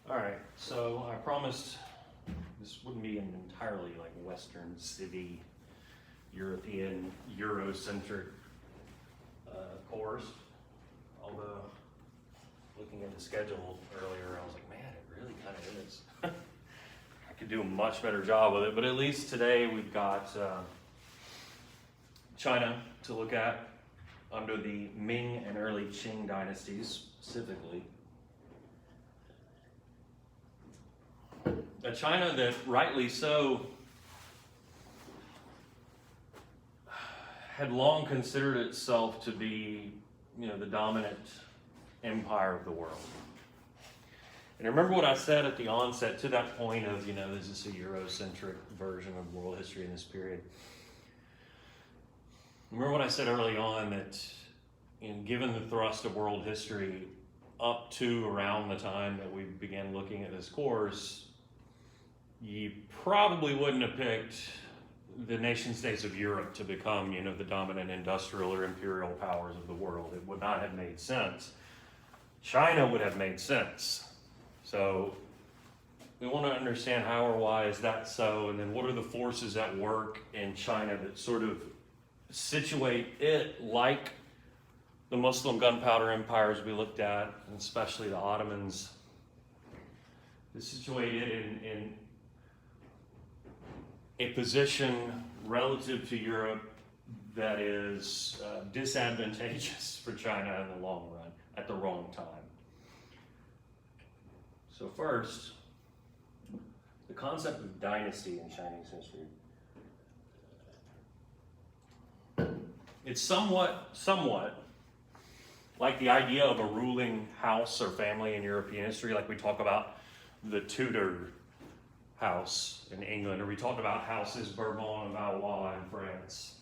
All right, so I promised this wouldn't be an entirely like Western city, European, Eurocentric course. Although, looking at the schedule earlier, I was like, man, it really kind of is. I could do a much better job with it, but at least today we've got China to look at under the Ming and early Qing dynasties specifically. A China that, rightly so, had long considered itself to be, the dominant empire of the world. And remember what I said at the onset to that point of, this is a Eurocentric version of world history in this period. Remember what I said early on that, given the thrust of world history up to around the time that we began looking at this course, you probably wouldn't have picked the nation states of Europe to become, the dominant industrial or imperial powers of the world. It would not have made sense. China would have made sense. So we want to understand how or why is that so, and then what are the forces at work in China that sort of situate it like the Muslim gunpowder empires we looked at, and especially the Ottomans, to situate it in a position relative to Europe that is disadvantageous for China in the long run at the wrong time. So first, the concept of dynasty in Chinese history. It's somewhat like the idea of a ruling house or family in European history, like we talk about the Tudor house in England, or we talk about houses Bourbon and Valois in France.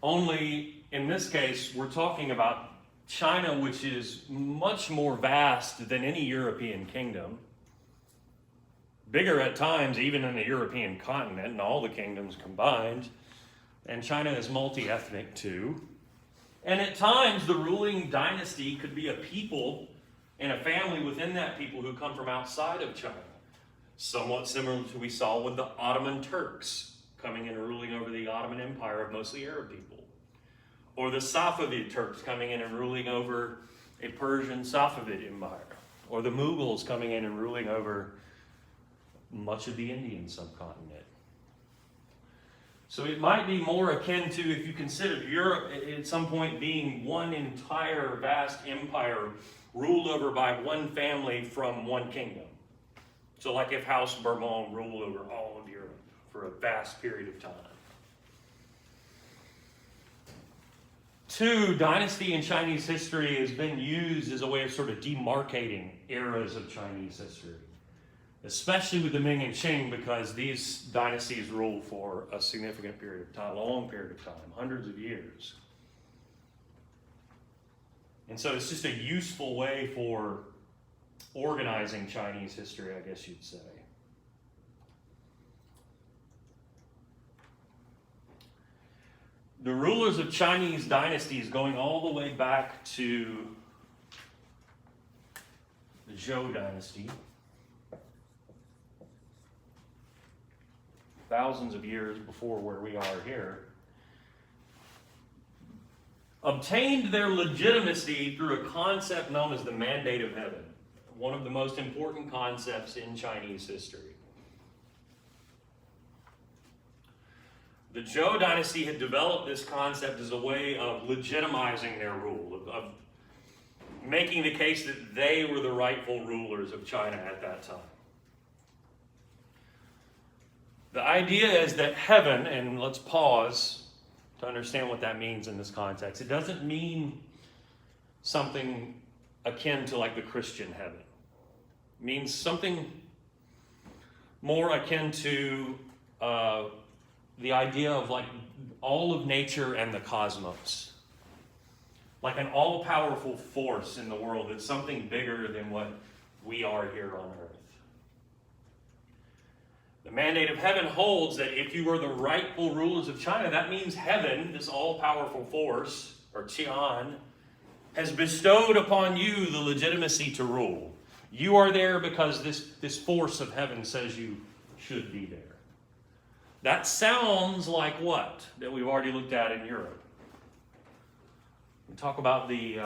Only in this case, we're talking about China, which is much more vast than any European kingdom, bigger at times even than the European continent and all the kingdoms combined. And China is multi-ethnic too. And at times, the ruling dynasty could be a people and a family within that people who come from outside of China. Somewhat similar to what we saw with the Ottoman Turks coming in and ruling over the Ottoman Empire of mostly Arab people. Or the Safavid Turks coming in and ruling over a Persian Safavid Empire. Or the Mongols coming in and ruling over much of the Indian subcontinent. So it might be more akin to, if you consider Europe at some point being one entire vast empire ruled over by one family from one kingdom. So like if House Bourbon ruled over all of Europe for a vast period of time. 2, dynasty in Chinese history has been used as a way of sort of demarcating eras of Chinese history, especially with the Ming and Qing, because these dynasties ruled for a significant period of time, a long period of time, hundreds of years. And so it's just a useful way for organizing Chinese history, I guess you'd say. The rulers of Chinese dynasties going all the way back to the Zhou dynasty, thousands of years before where we are here, obtained their legitimacy through a concept known as the mandate of heaven, one of the most important concepts in Chinese history. The Zhou dynasty had developed this concept as a way of legitimizing their rule, of making the case that they were the rightful rulers of China at that time. The idea is that heaven, and let's pause to understand what that means in this context. It doesn't mean something akin to like the Christian heaven. It means something more akin to the idea of like all of nature and the cosmos. Like an all-powerful force in the world that's something bigger than what we are here on earth. The mandate of heaven holds that if you are the rightful rulers of China, that means heaven, this all-powerful force, or Qian, has bestowed upon you the legitimacy to rule. You are there because this force of heaven says you should be there. That sounds like what? That we've already looked at in Europe. We talk about the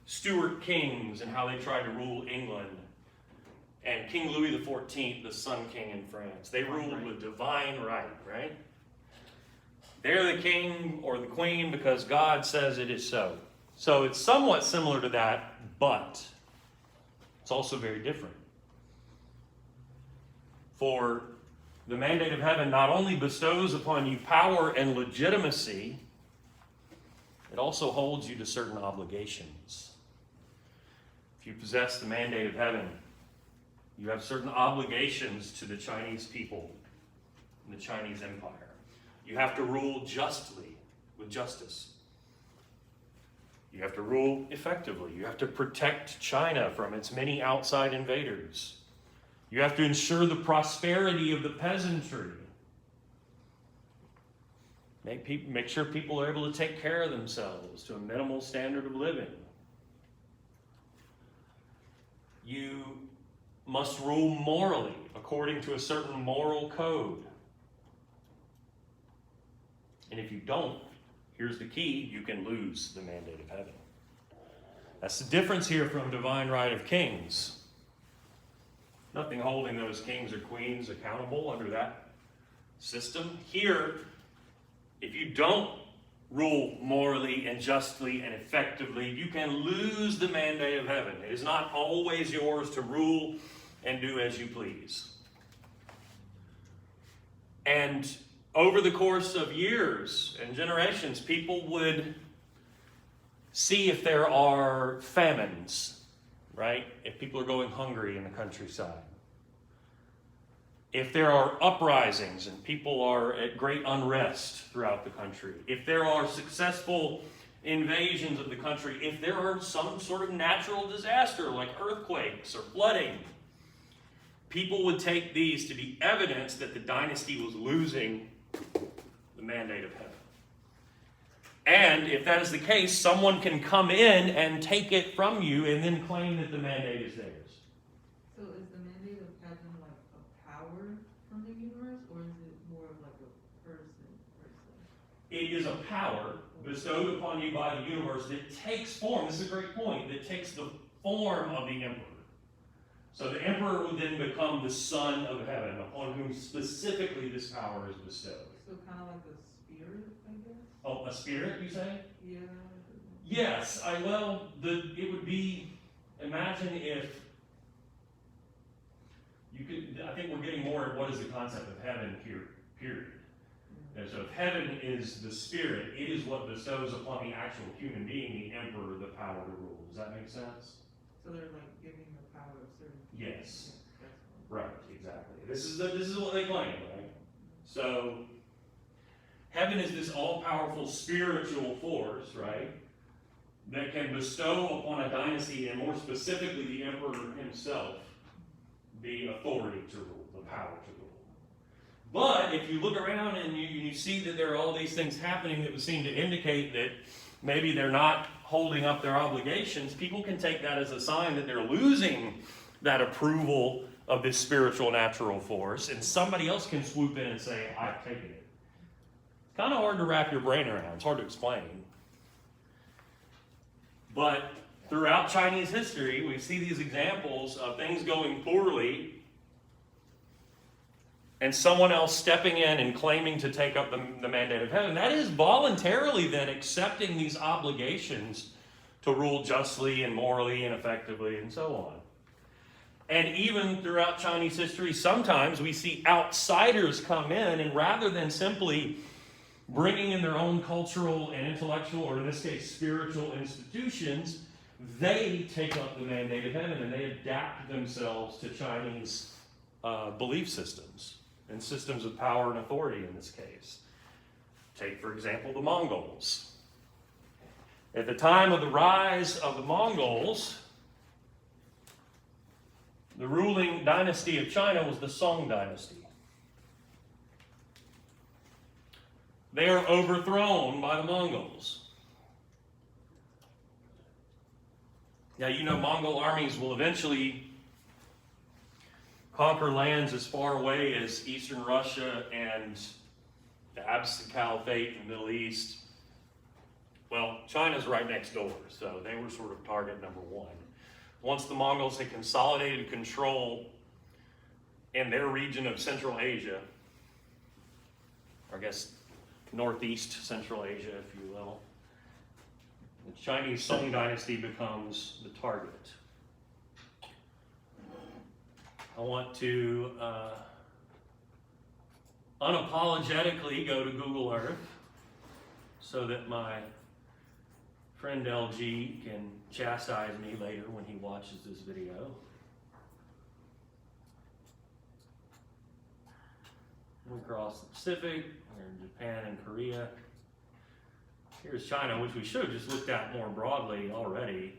Stuart kings and how they tried to rule England. And King Louis XIV, the Sun King in France. They ruled with divine right? They're the king or the queen because God says it is so. So it's somewhat similar to that, but it's also very different. For the mandate of heaven not only bestows upon you power and legitimacy, it also holds you to certain obligations. If you possess the mandate of heaven, you have certain obligations to the Chinese people and the Chinese empire. You have to rule justly, with justice. You have to rule effectively. You have to protect China from its many outside invaders. You have to ensure the prosperity of the peasantry. Make sure people are able to take care of themselves to a minimal standard of living. You must rule morally according to a certain moral code. And if you don't, here's the key, you can lose the mandate of heaven. That's the difference here from divine right of kings. Nothing holding those kings or queens accountable under that system. Here, if you don't rule morally and justly and effectively, you can lose the mandate of heaven. It is not always yours to rule and do as you please. And over the course of years and generations, people would see if there are famines, right? If people are going hungry in the countryside. If there are uprisings and people are at great unrest throughout the country. If there are successful invasions of the country. If there are some sort of natural disaster like earthquakes or flooding. People would take these to be evidence that the dynasty was losing the mandate of heaven. And if that is the case, someone can come in and take it from you and then claim that the mandate is theirs. So is the mandate of heaven like a power from the universe, or is it more of like a person? It is a power bestowed upon you by the universe that takes form, this is a great point, that takes the form of the emperor. So the emperor would then become the son of heaven, upon whom specifically this power is bestowed. So kind of like a spirit, I guess? Oh, a spirit, you say? Yeah. Yes, it would be, imagine if you could, I think we're getting more at what is the concept of heaven here, period. And so if heaven is the spirit, it is what bestows upon the actual human being, the emperor, the power to rule. Does that make sense? So they're like giving the power of certain people. Yes. Right, exactly. This is what they claim, right? So heaven is this all-powerful spiritual force, right, that can bestow upon a dynasty, and more specifically the emperor himself, the authority to rule, the power to rule. But if you look around and you see that there are all these things happening that would seem to indicate that maybe they're not holding up their obligations, people can take that as a sign that they're losing that approval of this spiritual natural force, and somebody else can swoop in and say, I've taken it. It's kind of hard to wrap your brain around. It's hard to explain. But throughout Chinese history, we see these examples of things going poorly and someone else stepping in and claiming to take up the mandate of heaven. That is voluntarily then accepting these obligations to rule justly and morally and effectively and so on. And even throughout Chinese history, sometimes we see outsiders come in, and rather than simply bringing in their own cultural and intellectual, or in this case, spiritual institutions, they take up the mandate of heaven and they adapt themselves to Chinese belief systems and systems of power and authority in this case. Take, for example, the Mongols. At the time of the rise of the Mongols, the ruling dynasty of China was the Song dynasty. They are overthrown by the Mongols. Now, you know, Mongol armies will eventually conquer lands as far away as eastern Russia and the Abbasid Caliphate in the Middle East. Well, China's right next door, so they were sort of target number one. Once the Mongols had consolidated control in their region of Central Asia, or I guess northeast Central Asia, if you will, the Chinese Song Dynasty becomes the target. I want to unapologetically go to Google Earth so that my friend LG can chastise me later when he watches this video. We cross the Pacific, we're in Japan and Korea. Here's China, which we should have just looked at more broadly already.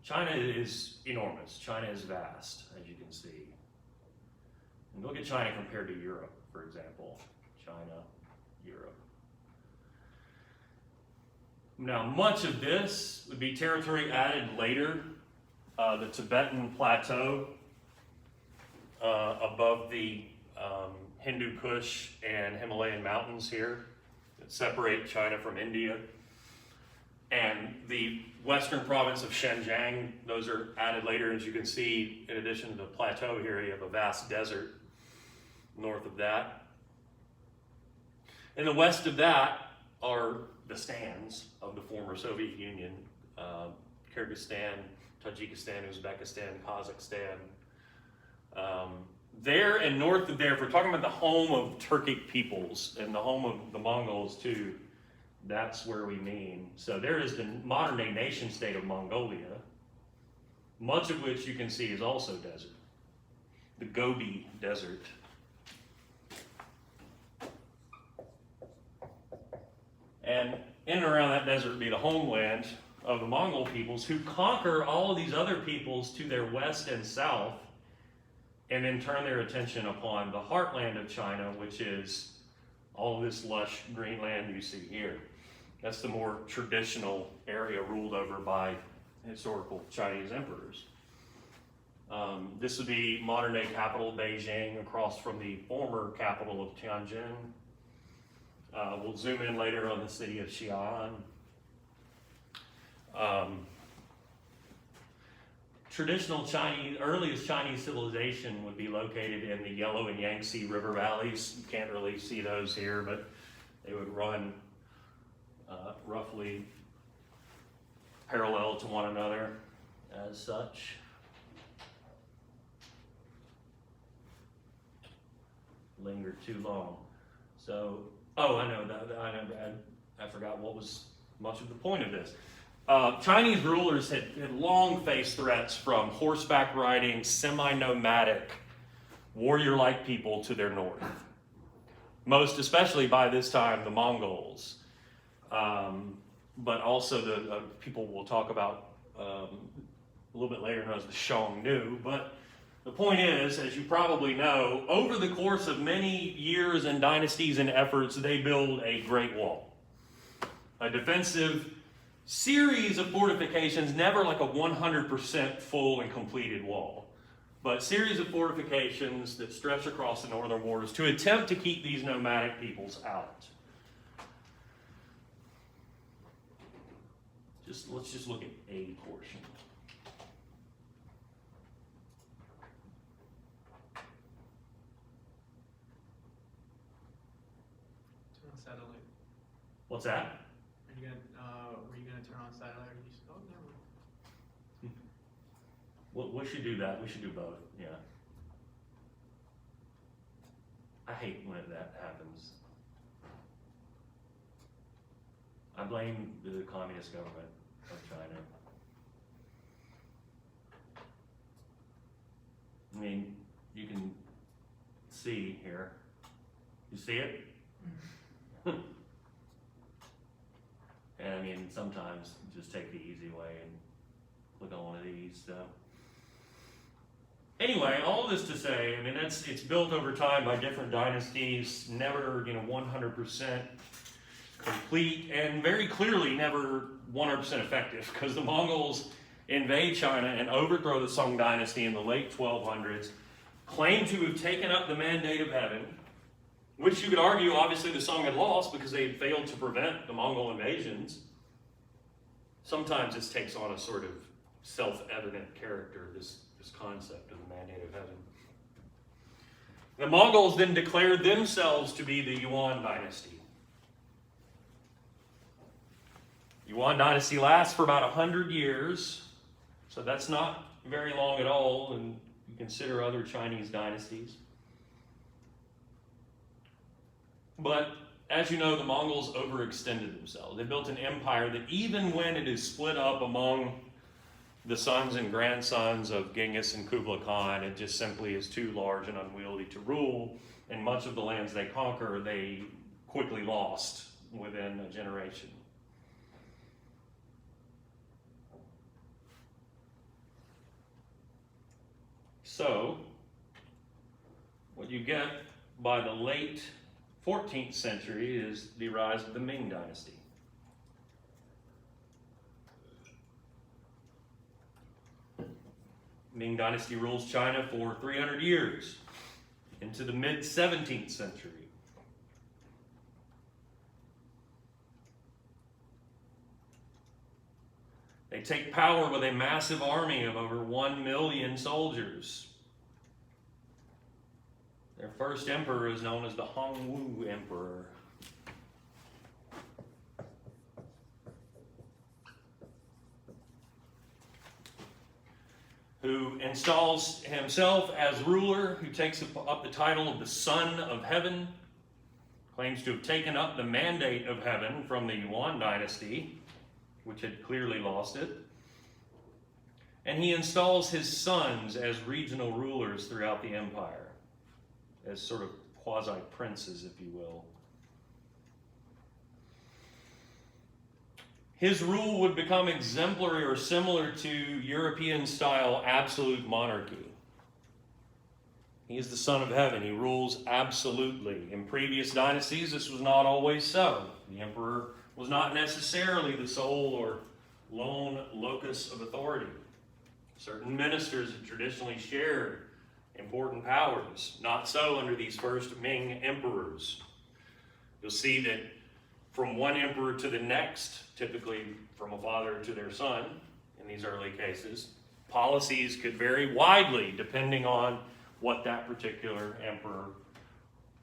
China is enormous. China is vast, as you can see. And look at China compared to Europe, for example. China, Europe. Now, much of this would be territory added later. The Tibetan Plateau above the Hindu Kush and Himalayan mountains here that separate China from India. And the western province of Xinjiang, those are added later. As you can see, in addition to the plateau here, you have a vast desert north of that. In the west of that are the stands of the former Soviet Union, Kyrgyzstan, Tajikistan, Uzbekistan, Kazakhstan. There and north of there, if we're talking about the home of Turkic peoples and the home of the Mongols too, that's where we mean. So there is the modern day nation state of Mongolia, much of which you can see is also desert. The Gobi Desert. And in and around that desert would be the homeland of the Mongol peoples, who conquer all of these other peoples to their west and south, and then turn their attention upon the heartland of China, which is all of this lush green land you see here. That's the more traditional area ruled over by historical Chinese emperors. This would be modern day capital Beijing, across from the former capital of Tianjin. We'll zoom in later on the city of Xi'an. Traditional Chinese, earliest Chinese civilization would be located in the Yellow and Yangtze River valleys. You can't really see those here, but they would run roughly parallel to one another as such. Lingered too long. So, I know that I forgot what was much of the point of this. Chinese rulers had long faced threats from horseback riding, semi-nomadic, warrior-like people to their north. Most especially by this time, the Mongols. But also the people we'll talk about a little bit later known as the Xiongnu. But the point is, as you probably know, over the course of many years and dynasties and efforts, they build a great wall. A defensive series of fortifications, never like a 100% full and completed wall, but series of fortifications that stretch across the northern borders to attempt to keep these nomadic peoples out. Let's just look at a portion. Turn on satellite. What's that? Were you gonna turn on satellite? You just, oh, never. Well, we should do that. We should do both. Yeah. I hate when that happens. I blame the communist government of China. I mean, you can see here. You see it? And I mean, sometimes just take the easy way and click on one of these. So anyway, all this to say, I mean, it's built over time by different dynasties, never 100% complete and very clearly never 100% effective, because the Mongols invade China and overthrow the Song Dynasty in the late 1200s, claim to have taken up the mandate of heaven, which you could argue obviously the Song had lost because they had failed to prevent the Mongol invasions. Sometimes this takes on a sort of self-evident character, this concept of the mandate of heaven. The Mongols then declared themselves to be the Yuan dynasty. Yuan dynasty lasts for about 100 years, so that's not very long at all, and you consider other Chinese dynasties. But as you know, the Mongols overextended themselves. They built an empire that even when it is split up among the sons and grandsons of Genghis and Kublai Khan, it just simply is too large and unwieldy to rule, and much of the lands they conquer, they quickly lost within a generation. So, what you get by the late 14th century is the rise of the Ming Dynasty. Ming Dynasty rules China for 300 years, into the mid-17th century. They take power with a massive army of over 1 million soldiers. Their first emperor is known as the Hongwu Emperor. Who installs himself as ruler, who takes up the title of the Son of Heaven, claims to have taken up the mandate of heaven from the Yuan dynasty, which had clearly lost it. And he installs his sons as regional rulers throughout the empire, as sort of quasi-princes, if you will. His rule would become exemplary or similar to European-style absolute monarchy. He is the Son of Heaven. He rules absolutely. In previous dynasties, this was not always so. The emperor was not necessarily the sole or lone locus of authority. Certain ministers had traditionally shared important powers. Not so under these first Ming emperors. You'll see that from one emperor to the next, typically from a father to their son, in these early cases, policies could vary widely depending on what that particular emperor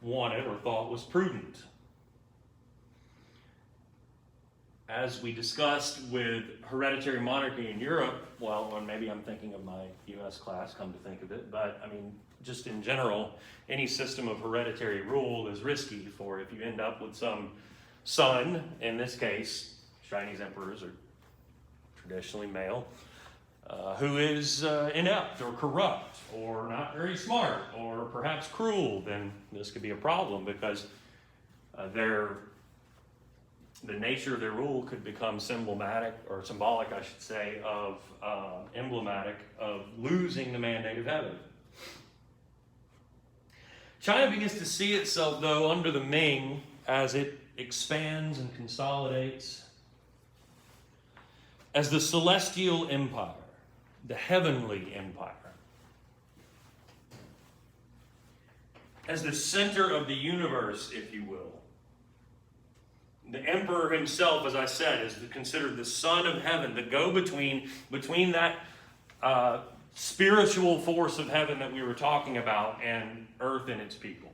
wanted or thought was prudent. As we discussed with hereditary monarchy in Europe, well, or maybe I'm thinking of my U.S. class, come to think of it, but I mean, just in general, any system of hereditary rule is risky for if you end up with some son, in this case, Chinese emperors are traditionally male, who is inept or corrupt or not very smart or perhaps cruel, then this could be a problem because the nature of their rule could become symbolic, I should say, of emblematic of losing the mandate of heaven. China begins to see itself, though, under the Ming as it expands and consolidates as the celestial empire, the heavenly empire, as the center of the universe, if you will. The emperor himself, as I said, is considered the Son of Heaven, the go-between between that spiritual force of heaven that we were talking about and earth and its people.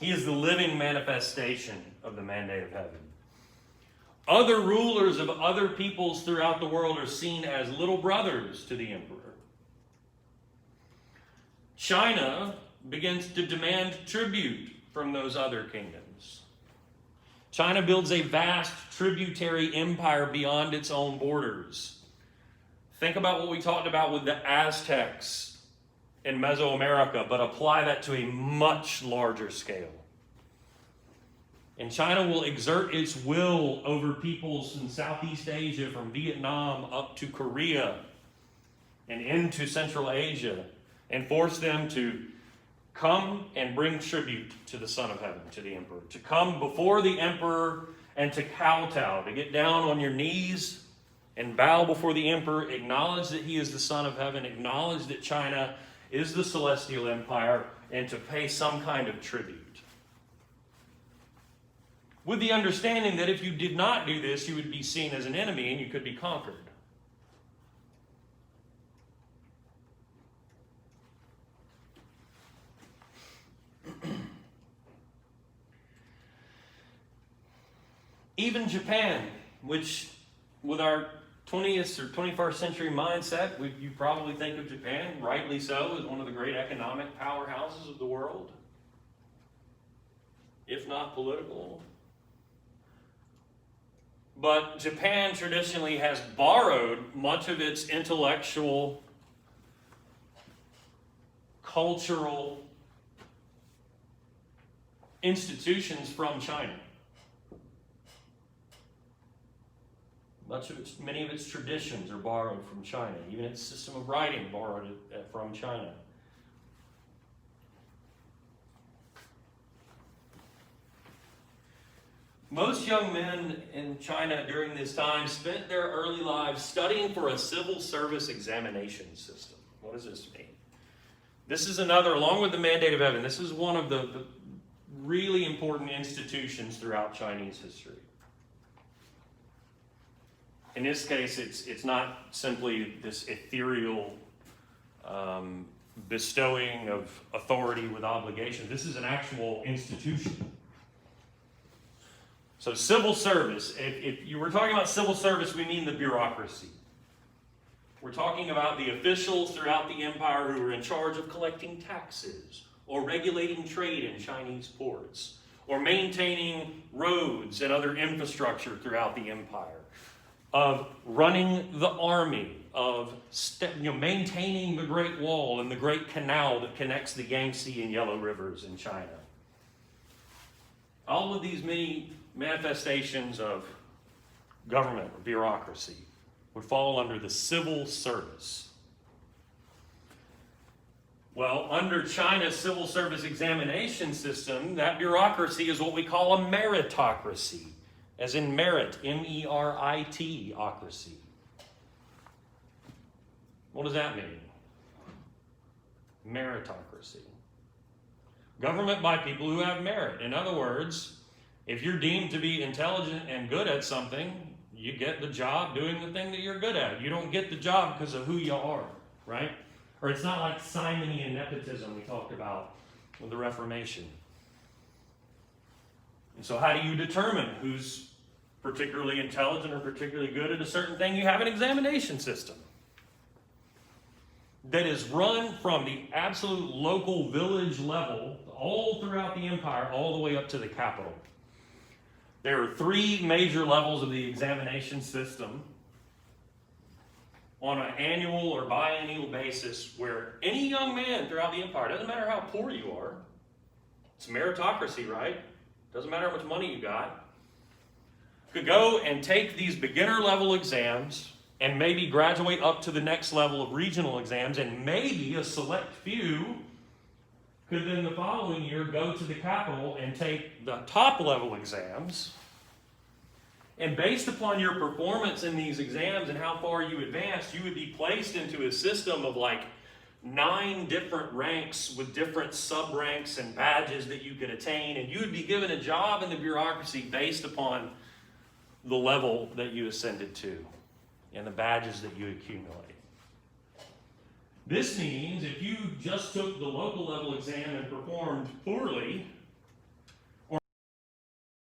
He is the living manifestation of the mandate of heaven. Other rulers of other peoples throughout the world are seen as little brothers to the emperor. China begins to demand tribute from those other kingdoms. China builds a vast tributary empire beyond its own borders. Think about what we talked about with the Aztecs in Mesoamerica, but apply that to a much larger scale. And China will exert its will over peoples in Southeast Asia, from Vietnam up to Korea and into Central Asia, and force them to come and bring tribute to the Son of Heaven, to the emperor. To come before the emperor and to kowtow, to get down on your knees and bow before the emperor, acknowledge that he is the Son of Heaven, acknowledge that China is the celestial empire, and to pay some kind of tribute. With the understanding that if you did not do this, you would be seen as an enemy and you could be conquered. Even Japan, which with our 20th or 21st century mindset, you probably think of Japan, rightly so, as one of the great economic powerhouses of the world, if not political. But Japan traditionally has borrowed much of its intellectual, cultural institutions from China. Many of its traditions are borrowed from China. Even its system of writing borrowed it from China. Most young men in China during this time spent their early lives studying for a civil service examination system. What does this mean? This is another, along with the Mandate of Heaven, this is one of the really important institutions throughout Chinese history. In this case, it's not simply this ethereal bestowing of authority with obligation. This is an actual institution. So civil service, if you were talking about civil service, we mean the bureaucracy. We're talking about the officials throughout the empire who are in charge of collecting taxes or regulating trade in Chinese ports or maintaining roads and other infrastructure throughout the empire, of running the army, of maintaining the Great Wall and the Great Canal that connects the Yangtze and Yellow Rivers in China. All of these many manifestations of government or bureaucracy would fall under the civil service. Well, under China's civil service examination system, that bureaucracy is what we call a meritocracy, as in merit, M-E-R-I-T, ocracy. What does that mean? Meritocracy. Government by people who have merit. In other words, if you're deemed to be intelligent and good at something, you get the job doing the thing that you're good at. You don't get the job because of who you are, right? Or it's not like simony and nepotism we talked about with the Reformation. And so how do you determine who's particularly intelligent or particularly good at a certain thing? You have an examination system that is run from the absolute local village level all throughout the empire, all the way up to the capital. There are 3 major levels of the examination system on an annual or biannual basis where any young man throughout the empire, doesn't matter how poor you are, it's meritocracy, right? Doesn't matter how much money you got, could go and take these beginner level exams and maybe graduate up to the next level of regional exams, and maybe a select few could then the following year go to the capital and take the top level exams. And based upon your performance in these exams and how far you advanced, you would be placed into a system of like 9 different ranks with different sub-ranks and badges that you could attain, and you would be given a job in the bureaucracy based upon the level that you ascended to and the badges that you accumulate. This means if you just took the local level exam and performed poorly,